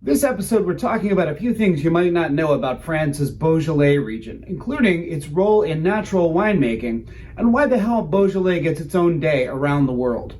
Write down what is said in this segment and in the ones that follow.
This episode, we're talking about a few things you might not know about France's Beaujolais region, including its role in natural winemaking and why the hell Beaujolais gets its own day around the world.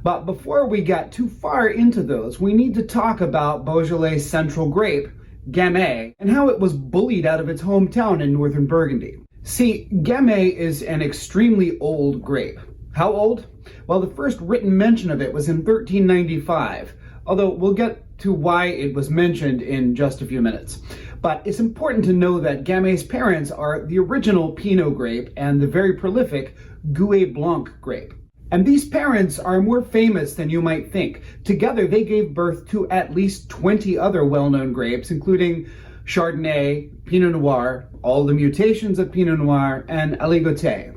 But before we get too far into those, we need to talk about Beaujolais' central grape, Gamay, and how it was bullied out of its hometown in northern Burgundy. See, Gamay is an extremely old grape. How old? Well, the first written mention of it was in 1395, although we'll get to why it was mentioned in just a few minutes. But it's important to know that Gamay's parents are the original Pinot grape and the very prolific Gouais Blanc grape. And these parents are more famous than you might think. Together, they gave birth to at least 20 other well-known grapes, including Chardonnay, Pinot Noir, all the mutations of Pinot Noir, and Aligoté.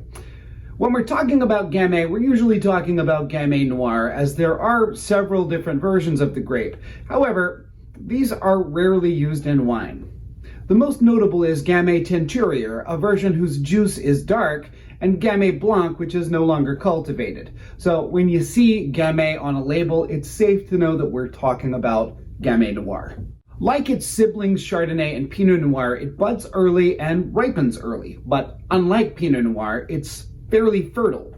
When we're talking about Gamay, we're usually talking about Gamay Noir, as there are several different versions of the grape. However, these are rarely used in wine. The most notable is Gamay Teinturier, a version whose juice is dark, and Gamay Blanc, which is no longer cultivated. So when you see Gamay on a label, it's safe to know that we're talking about Gamay Noir. Like its siblings Chardonnay and Pinot Noir, it buds early and ripens early, but unlike Pinot Noir, it's fairly fertile.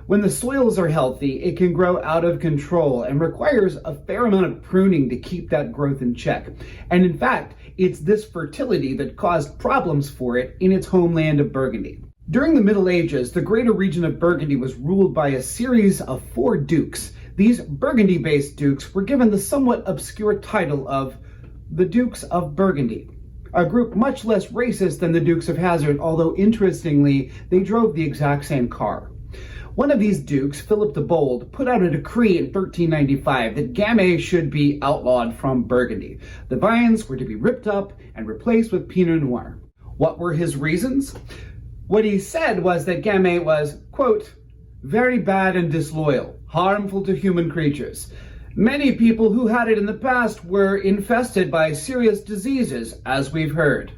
When the soils are healthy, it can grow out of control and requires a fair amount of pruning to keep that growth in check. And in fact, it's this fertility that caused problems for it in its homeland of Burgundy. During the Middle Ages, the greater region of Burgundy was ruled by a series of 4 dukes. These Burgundy-based dukes were given the somewhat obscure title of the Dukes of Burgundy, a group much less racist than the Dukes of Hazzard, although interestingly, they drove the exact same car. One of these dukes, Philip the Bold, put out a decree in 1395 that Gamay should be outlawed from Burgundy. The vines were to be ripped up and replaced with Pinot Noir. What were his reasons? What he said was that Gamay was, quote, very bad and disloyal, harmful to human creatures. Many people who had it in the past were infested by serious diseases, as we've heard.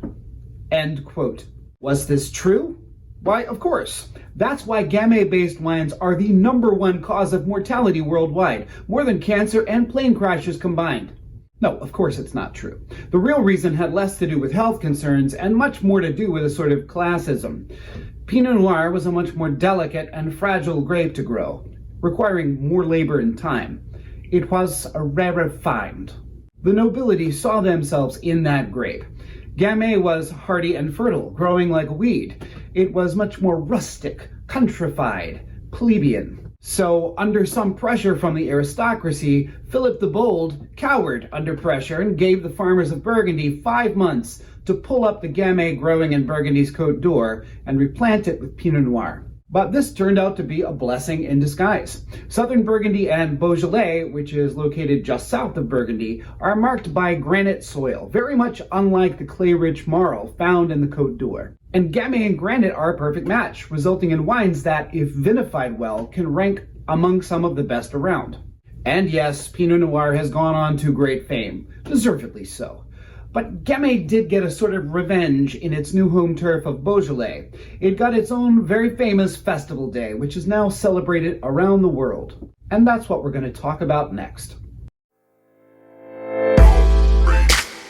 End quote. Was this true? Why, of course. That's why Gamay-based wines are the #1 cause of mortality worldwide, more than cancer and plane crashes combined. No, of course it's not true. The real reason had less to do with health concerns and much more to do with a sort of classism. Pinot Noir was a much more delicate and fragile grape to grow, requiring more labor and time. It was a rarer find. The nobility saw themselves in that grape. Gamay was hardy and fertile, growing like a weed. It was much more rustic, countrified, plebeian. So, under some pressure from the aristocracy, Philip the Bold cowered under pressure and gave the farmers of Burgundy 5 months to pull up the Gamay growing in Burgundy's Côte d'Or and replant it with Pinot Noir. But this turned out to be a blessing in disguise. Southern Burgundy and Beaujolais, which is located just south of Burgundy, are marked by granite soil, very much unlike the clay-rich marl found in the Côte d'Or. And Gamay and granite are a perfect match, resulting in wines that, if vinified well, can rank among some of the best around. And yes, Pinot Noir has gone on to great fame, deservedly so. But Gamay did get a sort of revenge in its new home turf of Beaujolais. It got its own very famous festival day, which is now celebrated around the world. And that's what we're going to talk about next.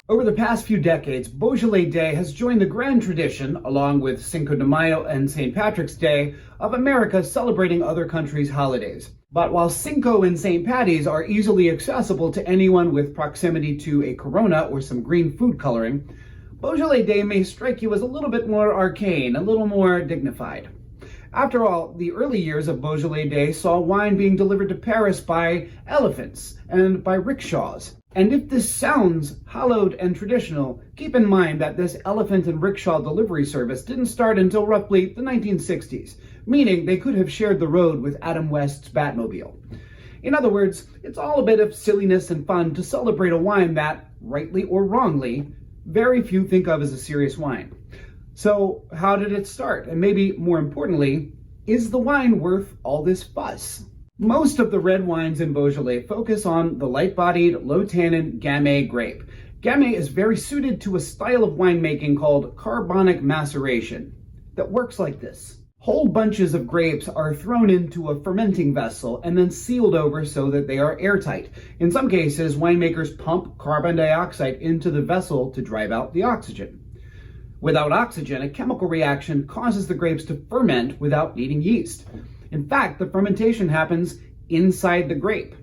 Over the past few decades, Beaujolais Day has joined the grand tradition, along with Cinco de Mayo and St. Patrick's Day, of America celebrating other countries' holidays. But while Cinco and St. Patty's are easily accessible to anyone with proximity to a Corona or some green food coloring, Beaujolais Day may strike you as a little bit more arcane, a little more dignified. After all, the early years of Beaujolais Day saw wine being delivered to Paris by elephants and by rickshaws. And if this sounds hallowed and traditional, keep in mind that this elephant and rickshaw delivery service didn't start until roughly the 1960s, meaning they could have shared the road with Adam West's Batmobile. In other words, it's all a bit of silliness and fun to celebrate a wine that, rightly or wrongly, very few think of as a serious wine. So how did it start? And maybe more importantly, is the wine worth all this fuss? Most of the red wines in Beaujolais focus on the light-bodied, low-tannin Gamay grape. Gamay is very suited to a style of winemaking called carbonic maceration that works like this. Whole bunches of grapes are thrown into a fermenting vessel and then sealed over so that they are airtight. In some cases, winemakers pump carbon dioxide into the vessel to drive out the oxygen. Without oxygen, a chemical reaction causes the grapes to ferment without needing yeast. In fact, the fermentation happens inside the grape.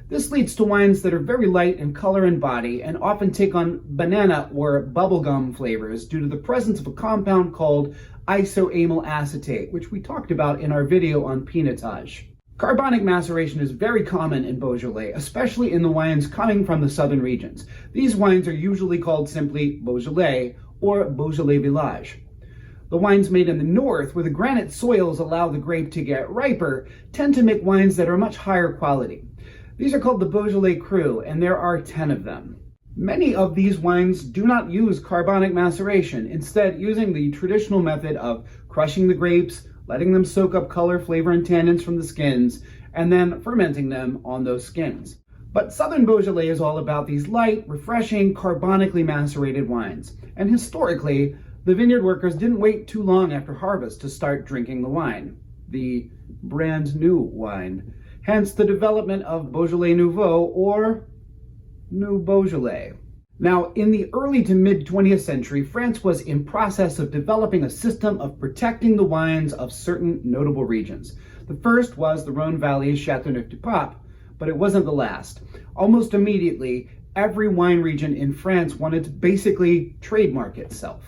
This leads to wines that are very light in color and body and often take on banana or bubblegum flavors due to the presence of a compound called isoamyl acetate, which we talked about in our video on pinotage. Carbonic maceration is very common in Beaujolais, especially in the wines coming from the southern regions. These wines are usually called simply Beaujolais or Beaujolais Village. The wines made in the north, where the granite soils allow the grape to get riper, tend to make wines that are much higher quality. These are called the Beaujolais Cru, and there are 10 of them. Many of these wines do not use carbonic maceration, instead using the traditional method of crushing the grapes, letting them soak up color, flavor, and tannins from the skins, and then fermenting them on those skins. But Southern Beaujolais is all about these light, refreshing, carbonically macerated wines. And historically, the vineyard workers didn't wait too long after harvest to start drinking the wine, the brand new wine. Hence the development of Beaujolais Nouveau or New Beaujolais. Now, in the early to mid 20th century, France was in process of developing a system of protecting the wines of certain notable regions. The first was the Rhone Valley's Châteauneuf-du-Pape, but it wasn't the last. Almost immediately, every wine region in France wanted to basically trademark itself.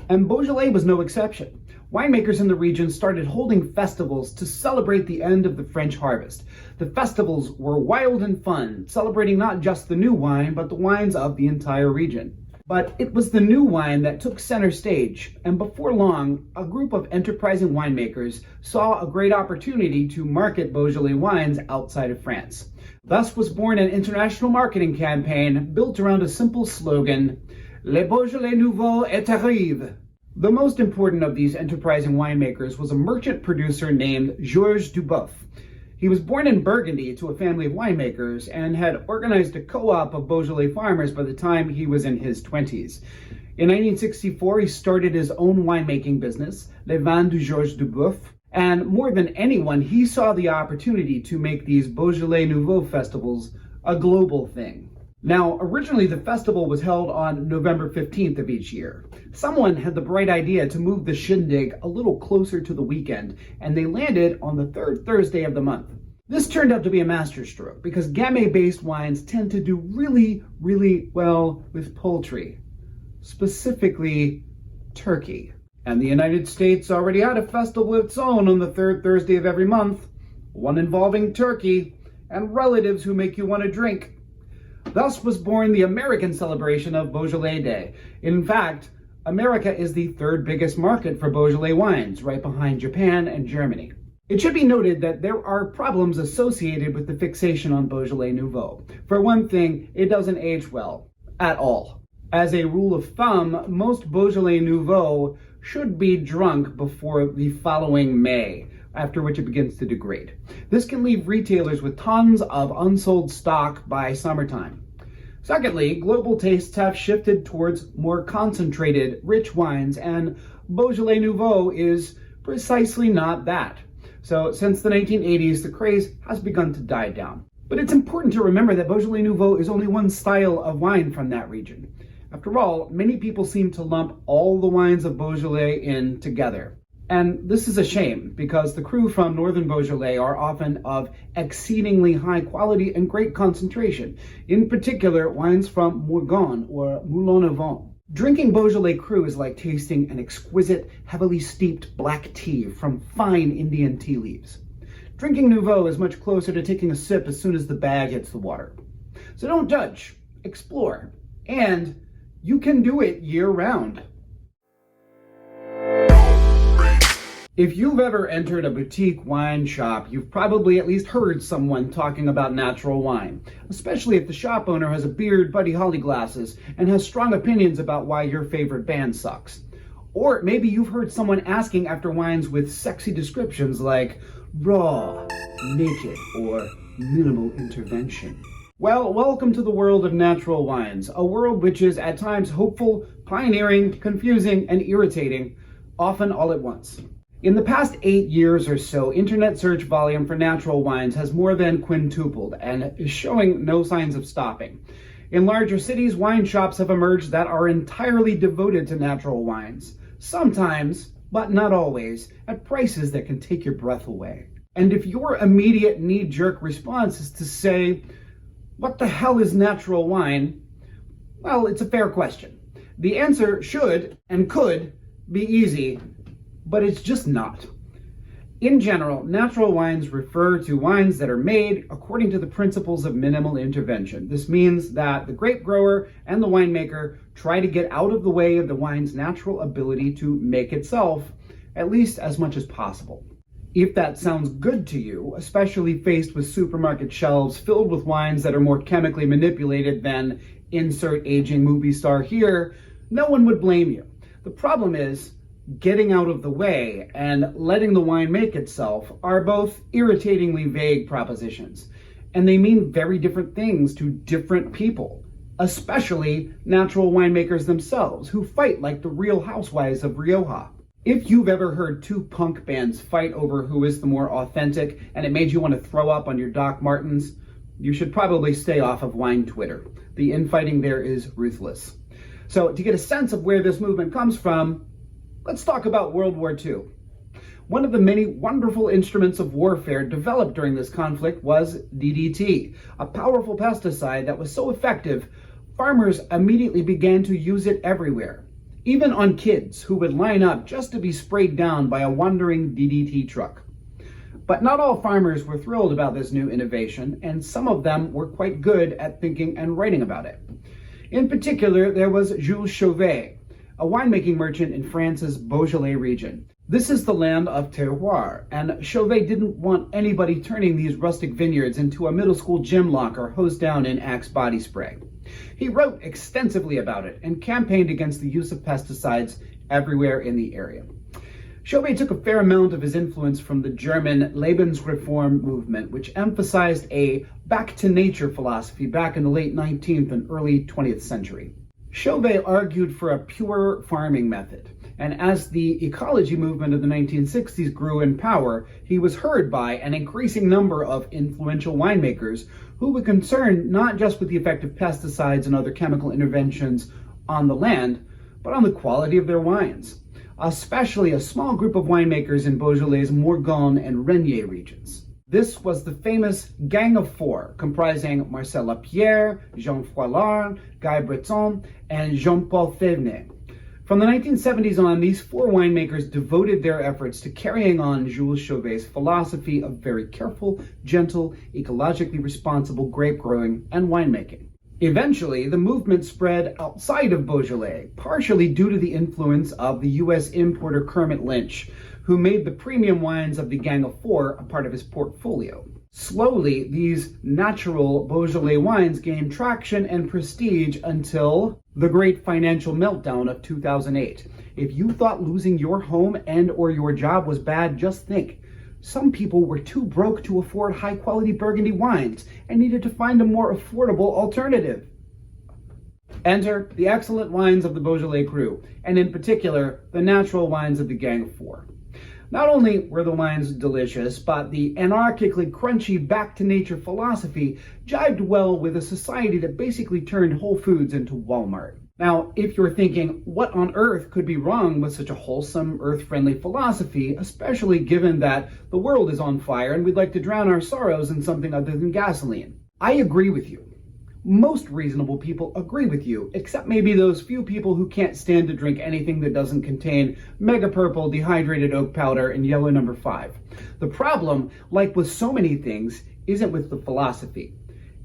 And Beaujolais was no exception. Winemakers in the region started holding festivals to celebrate the end of the French harvest. The festivals were wild and fun, celebrating not just the new wine, but the wines of the entire region. But it was the new wine that took center stage, and before long, a group of enterprising winemakers saw a great opportunity to market Beaujolais wines outside of France. Thus was born an international marketing campaign built around a simple slogan, Le Beaujolais Nouveau est arrive. The most important of these enterprising winemakers was a merchant producer named Georges Duboeuf. He was born in Burgundy to a family of winemakers and had organized a co-op of Beaujolais farmers by the time he was in his 20s. In 1964, he started his own winemaking business, Les Vins du Georges Duboeuf, and more than anyone, he saw the opportunity to make these Beaujolais Nouveau festivals a global thing. Now, originally the festival was held on November 15th of each year. Someone had the bright idea to move the shindig a little closer to the weekend, and they landed on the third Thursday of the month. This turned out to be a masterstroke because Gamay-based wines tend to do really, really well with poultry, specifically turkey. And the United States already had a festival of its own on the third Thursday of every month, one involving turkey and relatives who make you want to drink. Thus was born the American celebration of Beaujolais Day. In fact, America is the third biggest market for Beaujolais wines, right behind Japan and Germany. It should be noted that there are problems associated with the fixation on Beaujolais Nouveau. For one thing, it doesn't age well, at all. As a rule of thumb, most Beaujolais Nouveau should be drunk before the following May, after which it begins to degrade. This can leave retailers with tons of unsold stock by summertime. Secondly, global tastes have shifted towards more concentrated, rich wines, and Beaujolais Nouveau is precisely not that. So since the 1980s, the craze has begun to die down. But it's important to remember that Beaujolais Nouveau is only one style of wine from that region. After all, many people seem to lump all the wines of Beaujolais in together. And this is a shame, because the cru from northern Beaujolais are often of exceedingly high quality and great concentration, in particular wines from Morgon or Moulin-au-Vent. Drinking Beaujolais cru is like tasting an exquisite, heavily steeped black tea from fine Indian tea leaves. Drinking Nouveau is much closer to taking a sip as soon as the bag hits the water. So don't judge, explore, and you can do it year-round. If you've ever entered a boutique wine shop, you've probably at least heard someone talking about natural wine, especially if the shop owner has a beard, Buddy Holly glasses, and has strong opinions about why your favorite band sucks. Or maybe you've heard someone asking after wines with sexy descriptions like raw, naked, or minimal intervention. Well, welcome to the world of natural wines, a world which is at times hopeful, pioneering, confusing, and irritating, often all at once. In the past 8 years or so, internet search volume for natural wines has more than quintupled and is showing no signs of stopping. In larger cities, wine shops have emerged that are entirely devoted to natural wines, sometimes, but not always, at prices that can take your breath away. And if your immediate knee-jerk response is to say, "What the hell is natural wine?" well, it's a fair question. The answer should and could be easy, but it's just not. In general, natural wines refer to wines that are made according to the principles of minimal intervention. This means that the grape grower and the winemaker try to get out of the way of the wine's natural ability to make itself, at least as much as possible. If that sounds good to you, especially faced with supermarket shelves filled with wines that are more chemically manipulated than insert aging movie star here, no one would blame you. The problem is, getting out of the way and letting the wine make itself are both irritatingly vague propositions, and they mean very different things to different people, especially natural winemakers themselves, who fight like the Real Housewives of Rioja. If you've ever heard two punk bands fight over who is the more authentic and it made you want to throw up on your Doc Martens, you should probably stay off of wine Twitter. The infighting there is ruthless. So to get a sense of where this movement comes from, let's talk about World War II. One of the many wonderful instruments of warfare developed during this conflict was DDT, a powerful pesticide that was so effective, farmers immediately began to use it everywhere, even on kids who would line up just to be sprayed down by a wandering DDT truck. But not all farmers were thrilled about this new innovation, and some of them were quite good at thinking and writing about it. In particular, there was Jules Chauvet, a winemaking merchant in France's Beaujolais region. This is the land of terroir, and Chauvet didn't want anybody turning these rustic vineyards into a middle school gym locker hosed down in Axe body spray. He wrote extensively about it and campaigned against the use of pesticides everywhere in the area. Chauvet took a fair amount of his influence from the German Lebensreform movement, which emphasized a back-to-nature philosophy back in the late 19th and early 20th century. Chauvet argued for a pure farming method, and as the ecology movement of the 1960s grew in power, he was heard by an increasing number of influential winemakers who were concerned not just with the effect of pesticides and other chemical interventions on the land, but on the quality of their wines, especially a small group of winemakers in Beaujolais' Morgon and Renier regions. This was the famous Gang of Four, comprising Marcel Lapierre, Jean Froilard, Guy Breton, and Jean-Paul Thévenet. From the 1970s on, these four winemakers devoted their efforts to carrying on Jules Chauvet's philosophy of very careful, gentle, ecologically responsible grape growing and winemaking. Eventually, the movement spread outside of Beaujolais, partially due to the influence of the U.S. importer Kermit Lynch, who made the premium wines of the Gang of Four a part of his portfolio. Slowly, these natural Beaujolais wines gained traction and prestige until the great financial meltdown of 2008. If you thought losing your home and or your job was bad, just think. Some people were too broke to afford high-quality Burgundy wines and needed to find a more affordable alternative. Enter the excellent wines of the Beaujolais crew, and in particular, the natural wines of the Gang of Four. Not only were the wines delicious, but the anarchically crunchy back-to-nature philosophy jived well with a society that basically turned Whole Foods into Walmart. Now, if you're thinking, what on earth could be wrong with such a wholesome, earth-friendly philosophy, especially given that the world is on fire and we'd like to drown our sorrows in something other than gasoline? I agree with you. Most reasonable people agree with you, except maybe those few people who can't stand to drink anything that doesn't contain mega purple dehydrated oak powder and yellow number 5. The problem, like with so many things, isn't with the philosophy.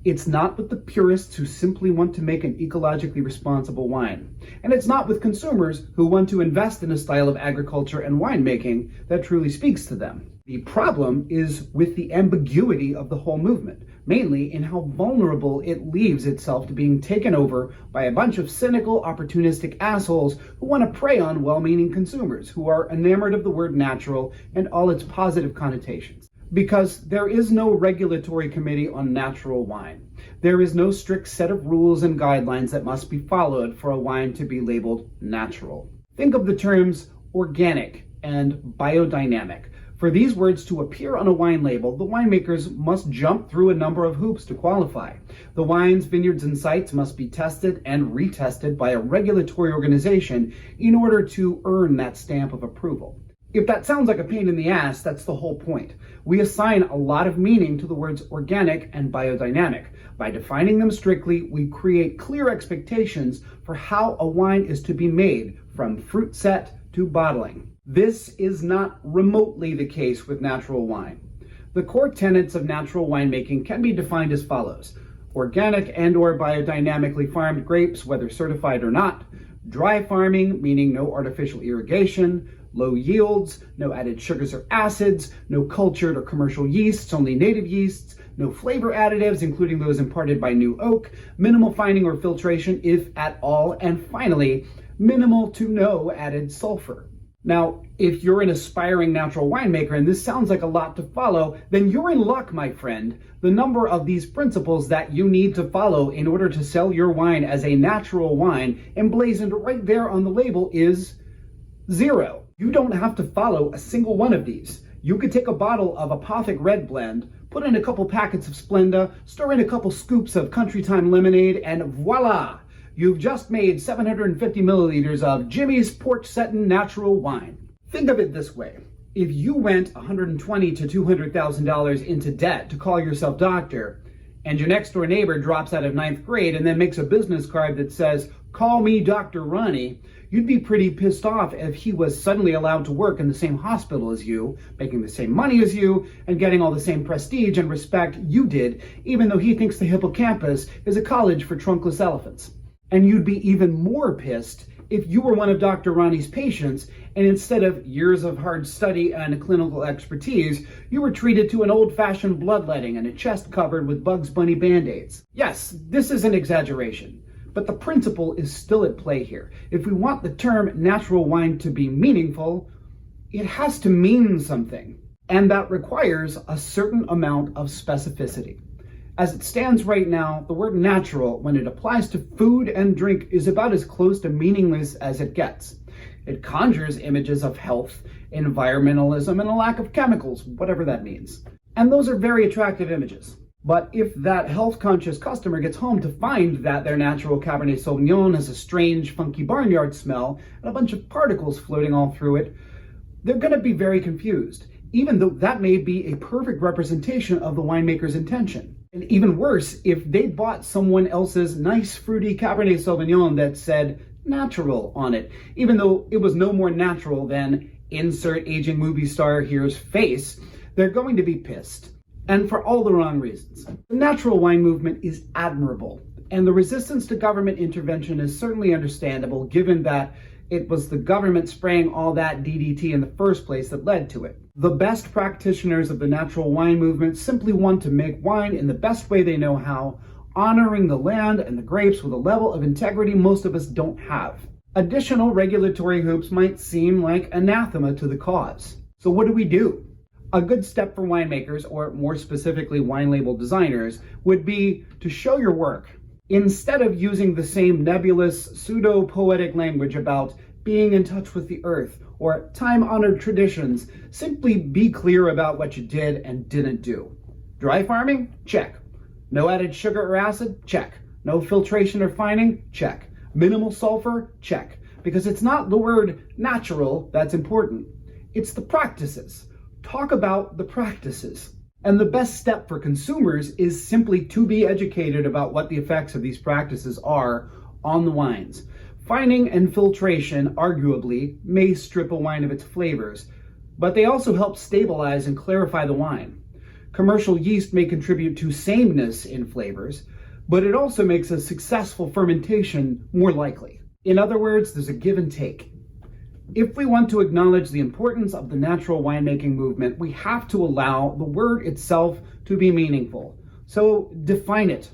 It's not with the purists who simply want to make an ecologically responsible wine. And it's not with consumers who want to invest in a style of agriculture and winemaking that truly speaks to them. The problem is with the ambiguity of the whole movement, mainly in how vulnerable it leaves itself to being taken over by a bunch of cynical, opportunistic assholes who want to prey on well-meaning consumers who are enamored of the word natural and all its positive connotations. Because there is no regulatory committee on natural wine. There is no strict set of rules and guidelines that must be followed for a wine to be labeled natural. Think of the terms organic, and biodynamic. For these words to appear on a wine label, the winemakers must jump through a number of hoops to qualify. The wines, vineyards, and sites must be tested and retested by a regulatory organization in order to earn that stamp of approval. If that sounds like a pain in the ass, that's the whole point. We assign a lot of meaning to the words organic and biodynamic. By defining them strictly, we create clear expectations for how a wine is to be made, from fruit set to bottling. This is not remotely the case with natural wine. The core tenets of natural winemaking can be defined as follows: organic and/or biodynamically farmed grapes, whether certified or not; dry farming, meaning no artificial irrigation; low yields, no added sugars or acids; no cultured or commercial yeasts, only native yeasts; no flavor additives, including those imparted by new oak; minimal fining or filtration, if at all; and finally, minimal to no added sulfur. Now, if you're an aspiring natural winemaker and this sounds like a lot to follow, then you're in luck, my friend. The number of these principles that you need to follow in order to sell your wine as a natural wine, emblazoned right there on the label, is 0. You don't have to follow a single one of these. You could take a bottle of Apothic Red Blend, put in a couple packets of Splenda, stir in a couple scoops of Country Time lemonade, and voila! You've just made 750 milliliters of Jimmy's Porch Settin' natural wine. Think of it this way. If you went $120,000 to $200,000 into debt to call yourself doctor, and your next door neighbor drops out of 9th grade and then makes a business card that says, "Call me Dr. Ronnie," you'd be pretty pissed off if he was suddenly allowed to work in the same hospital as you, making the same money as you, and getting all the same prestige and respect you did, even though he thinks the hippocampus is a college for trunkless elephants. And you'd be even more pissed if you were one of Dr. Ronnie's patients, and instead of years of hard study and clinical expertise, you were treated to an old-fashioned bloodletting and a chest covered with Bugs Bunny Band-Aids. Yes, this is an exaggeration, but the principle is still at play here. If we want the term natural wine to be meaningful, it has to mean something, and that requires a certain amount of specificity. As it stands right now, the word natural, when it applies to food and drink, is about as close to meaningless as it gets. It conjures images of health, environmentalism, and a lack of chemicals, whatever that means. And those are very attractive images. But if that health-conscious customer gets home to find that their natural Cabernet Sauvignon has a strange, funky barnyard smell and a bunch of particles floating all through it, they're going to be very confused, even though that may be a perfect representation of the winemaker's intention. And even worse, if they bought someone else's nice fruity Cabernet Sauvignon that said natural on it, even though it was no more natural than insert aging movie star here's face, they're going to be pissed. And for all the wrong reasons. The natural wine movement is admirable, and the resistance to government intervention is certainly understandable, given that it was the government spraying all that DDT in the first place that led to it. The best practitioners of the natural wine movement simply want to make wine in the best way they know how, honoring the land and the grapes with a level of integrity most of us don't have. Additional regulatory hoops might seem like anathema to the cause. So what do? A good step for winemakers, or more specifically wine label designers, would be to show your work. Instead of using the same nebulous, pseudo-poetic language about being in touch with the earth or time-honored traditions, simply be clear about what you did and didn't do. Dry farming? Check. No added sugar or acid? Check. No filtration or fining? Check. Minimal sulfur? Check. Because it's not the word natural that's important. It's the practices. Talk about the practices. And the best step for consumers is simply to be educated about what the effects of these practices are on the wines. Fining and filtration, arguably, may strip a wine of its flavors, but they also help stabilize and clarify the wine. Commercial yeast may contribute to sameness in flavors, but it also makes a successful fermentation more likely. In other words, there's a give and take. If we want to acknowledge the importance of the natural winemaking movement, we have to allow the word itself to be meaningful. So define it,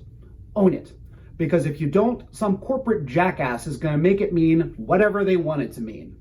own it. Because if you don't, some corporate jackass is going to make it mean whatever they want it to mean.